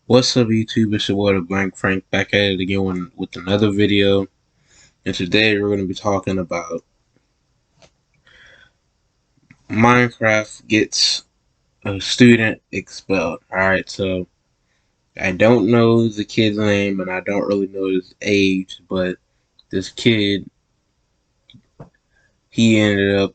What's up, YouTube? It's your boy, the Blank Frank, back at it again with another video. And today we're going to be talking about Minecraft gets a student expelled. Alright, so I don't know the kid's name and I don't really know his age, but this kid, he ended up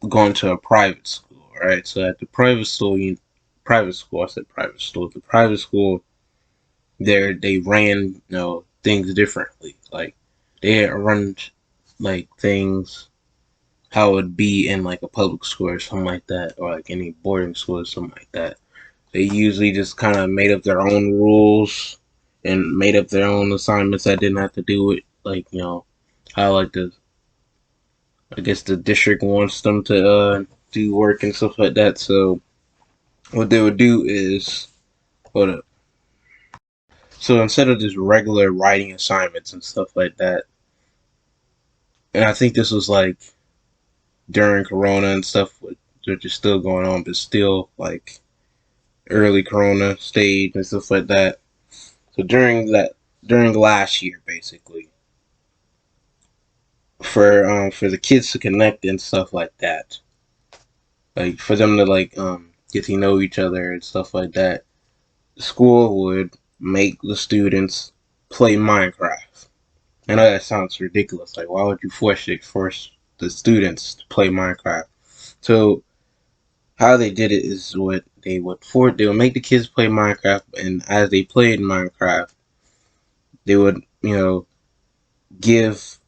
going to a private school. Alright, so at the private school, the private school, they ran things differently. Like they had run like things how it would be in like a public school or something like that, or like any boarding school or something like that. They usually just kind of made up their own rules and made up their own assignments that didn't have to do with like how like I guess the district wants them to do work and stuff like that. So what they would do is hold up. So instead of just regular writing assignments and stuff like that, and I think this was like during Corona and stuff, which is still going on, but still like early Corona stage and stuff like that. So during last year, basically, for the kids to connect and stuff like that, like for them to get to know each other and stuff like that, the school would make the students play Minecraft. I know that sounds ridiculous. Like, why would you force the students to play Minecraft? So how they did it is what they would make the kids play Minecraft, and as they played Minecraft, they would give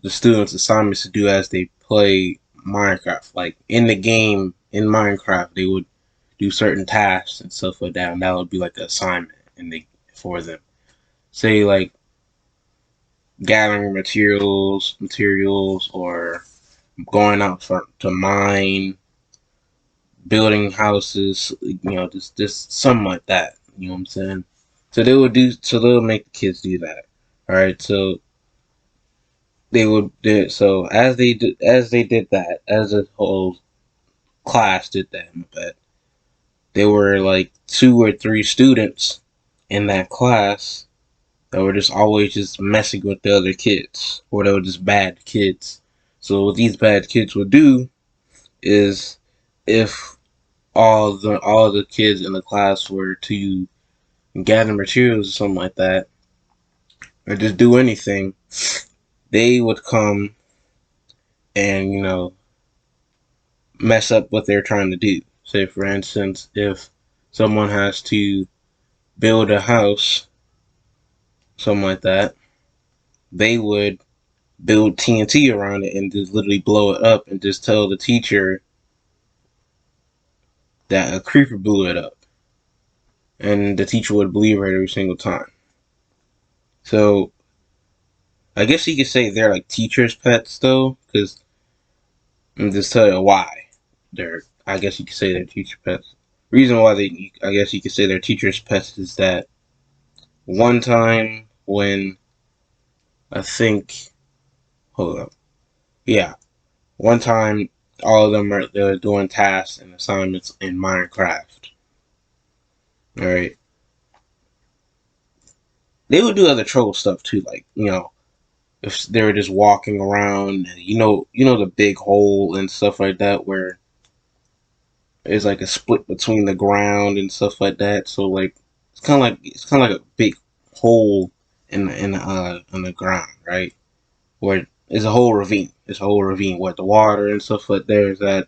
the students assignments to do as they play Minecraft. Like in the game in Minecraft, they would do certain tasks and stuff like that, and that would be like an assignment and they for them. Say like gathering materials, or going out to mine, building houses, just something like that. You know what I'm saying? So they'll make the kids do that. All right, so so as they did that, as a whole class did that, in bed, there were like 2 or 3 students in that class that were just always just messing with the other kids, or they were just bad kids. So what these bad kids would do is, if all the kids in the class were to gather materials or something like that, or just do anything, they would come and mess up what they're trying to do. Say, for instance, if someone has to build a house, something like that, they would build TNT around it and just literally blow it up and just tell the teacher that a creeper blew it up. And the teacher would believe her every single time. So I guess you could say they're like teachers' pets, though, because I'm just tell you why. I guess you could say they're teacher pets. Reason why I guess you could say they're teachers' pets is that one time when I think, hold up, yeah, one time all of them they're doing tasks and assignments in Minecraft. All right, they would do other troll stuff too, like if they were just walking around, and the big hole and stuff like that, where there's like a split between the ground and stuff like that. So like it's kind of like a big hole in the ground, right? Where it's a whole ravine. It's a whole ravine where the water and stuff like there is at,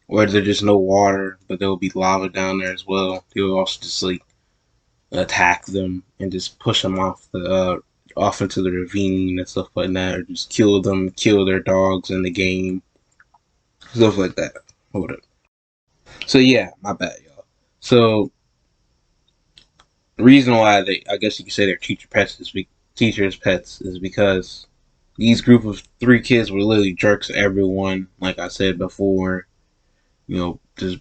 where there's just no water, but there will be lava down there as well. They will also just like attack them and just push them off into the ravine and stuff like that, or just kill them, kill their dogs in the game, stuff like that. Hold up. So yeah, my bad, y'all. So the reason why I guess you could say they're teachers' pets is because these group of 3 kids were literally jerks to everyone. Like I said before, just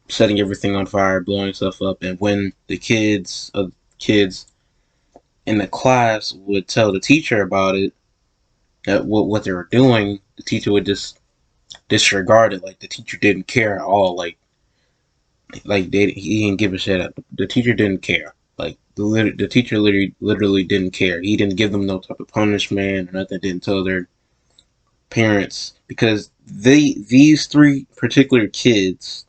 setting everything on fire, blowing stuff up, and when the kids in the class would tell the teacher about it, that what they were doing, the teacher would just disregard it. Like the teacher didn't care at all. Like Like he didn't give a shit. The teacher didn't care. Like the teacher literally didn't care. He didn't give them no type of punishment or nothing. Didn't tell their parents because these three particular kids,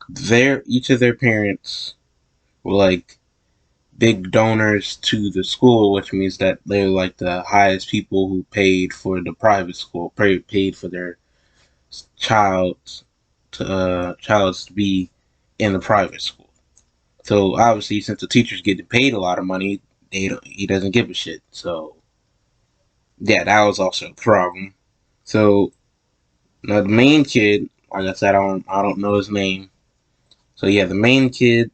their each of their parents were like big donors to the school, which means that they're like the highest people who paid for the private school, paid for their child child's to be in the private school. So obviously, since the teacher's getting paid a lot of money, he doesn't give a shit. So yeah, that was also a problem. So now the main kid, like I said, I don't know his name. So yeah, the main kid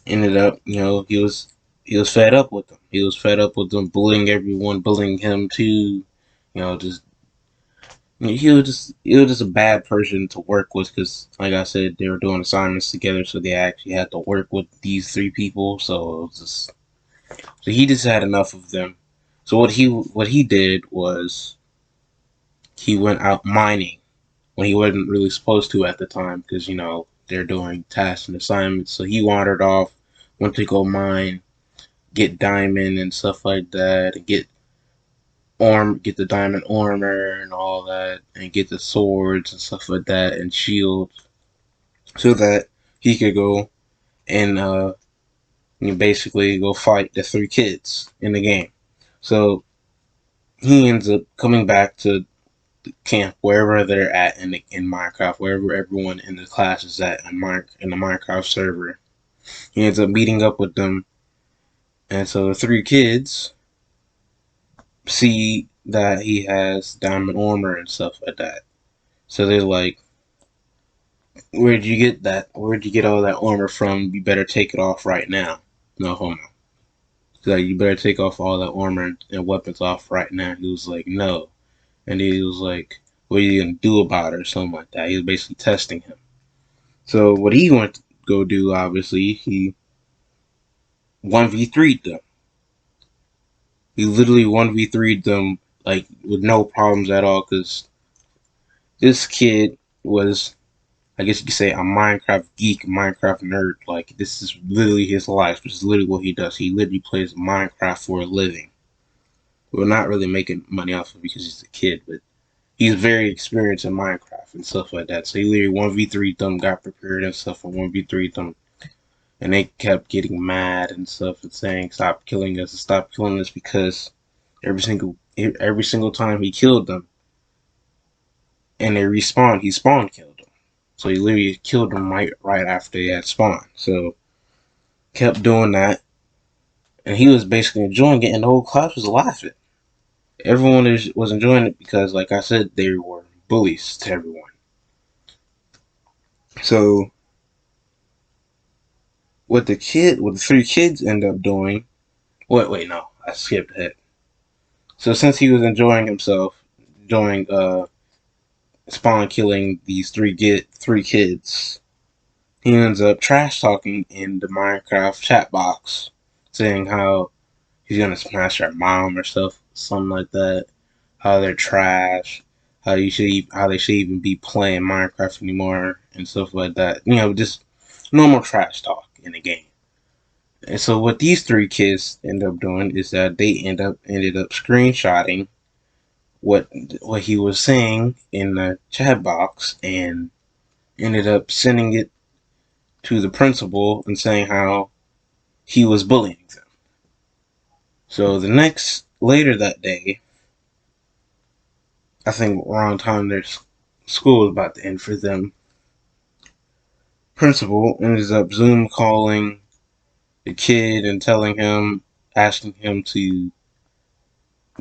ended up, he was fed up with them. He was fed up with them bullying everyone, bullying him too. Just he was just a bad person to work with because, like I said, they were doing assignments together, so they actually had to work with these three people. So it was just so he just had enough of them. So what he did was he went out mining when he wasn't really supposed to at the time because they're doing tasks and assignments. So he wandered off, went to go mine, get diamond and stuff like that, and get the diamond armor and all that, and get the swords and stuff like that and shields, so that he could go and basically go fight the three kids in the game. So he ends up coming back to camp wherever they're at in Minecraft, wherever everyone in the class is at in the Minecraft server. He ends up meeting up with them, and so the three kids see that he has diamond armor and stuff like that. So they're like, "Where'd you get that? Where'd you get all that armor from? You better take it off right now." No homo. He's like, "You better take off all that armor and weapons off right now." He was like, "No," and he was like, "What are you gonna do about it?" or something like that. He was basically testing him. So what he went to go do, obviously, he 1v3'd them. He literally 1v3'd them like with no problems at all because this kid was, I guess you could say, a Minecraft geek, Minecraft nerd. Like, this is literally his life. This is literally what he does. He literally plays Minecraft for a living. We're not really making money off of it because he's a kid, but he's very experienced in Minecraft and stuff like that. So he literally 1v3'd them, got prepared and stuff for 1v3'd them. And they kept getting mad and stuff and saying, "Stop killing us, stop killing us," because every single time he killed them and they respawned, he spawn killed them. So he literally killed them right after they had spawned. So kept doing that, and he was basically enjoying it, and the whole class was laughing. Everyone was enjoying it because, like I said, they were bullies to everyone. So what the three kids end up doing? Wait, no, I skipped ahead. So since he was enjoying himself, enjoying spawn killing these three kids, he ends up trash talking in the Minecraft chat box, saying how he's gonna smash their mom or stuff, something like that. How they're trash. How they should even be playing Minecraft anymore and stuff like that. Just normal trash talk in the game. And so what these three kids end up doing is that they ended up screenshotting what what he was saying in the chat box and ended up sending it to the principal and saying how he was bullying them. So later that day, I think around time their school was about to end for them, principal ends up Zoom calling the kid and asking him to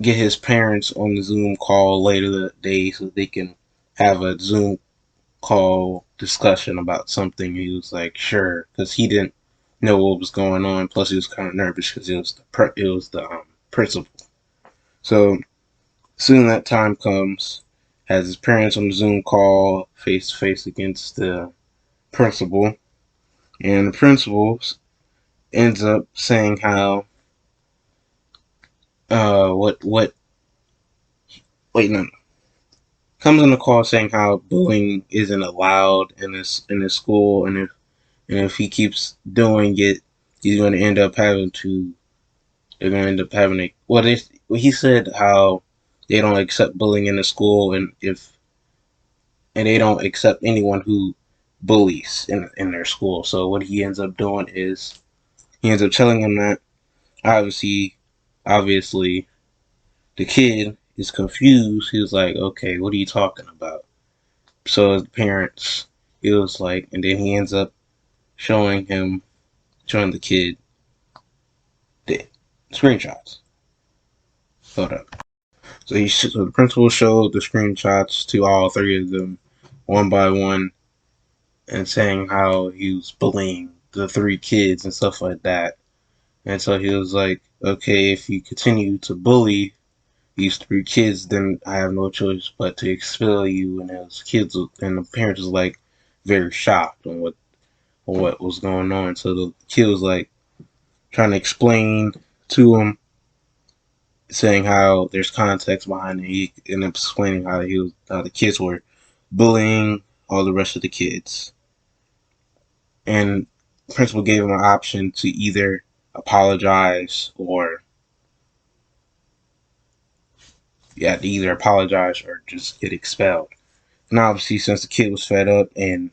get his parents on the Zoom call later that day so they can have a Zoom call discussion about something. He was like, sure, because he didn't know what was going on. Plus, he was kind of nervous because it was the principal. So soon that time comes, has his parents on the Zoom call face to face against the principal, and the principal ends up saying how what wait no comes on the call saying how bullying isn't allowed in this school, and if he keeps doing it, he's going to end up having to. They're going to end up having a. He said how they don't accept bullying in the school, and they don't accept anyone who bullies in their school. So what he ends up doing is he ends up telling him that obviously, obviously, the kid is confused. He was like, "Okay, what are you talking about?" So his parents, he was like, and then he ends up showing the kid the screenshots. Hold up. So the principal showed the screenshots to all three of them, one by one, and saying how he was bullying the three kids and stuff like that. And so he was like, "Okay, if you continue to bully these three kids, then I have no choice but to expel you." And his kids and the parents was like very shocked on what was going on. So the kid was like trying to explain to him, saying how there's context behind it. He ended up explaining how the kids were bullying all the rest of the kids, and the principal gave him an option to either apologize or just get expelled. And obviously, since the kid was fed up and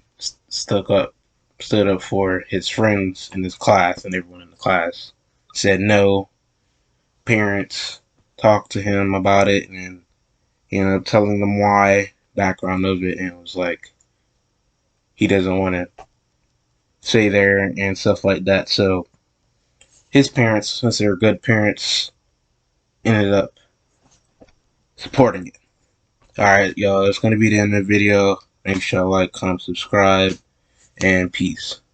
stood up for his friends in his class and everyone in the class, said no. Parents talked to him about it, and he ended up telling them why, background of it, and it was like he doesn't want to stay there and stuff like that. So his parents, since they were good parents, ended up supporting it. Alright, y'all, that's going to be the end of the video. Make sure you like, comment, subscribe, and peace.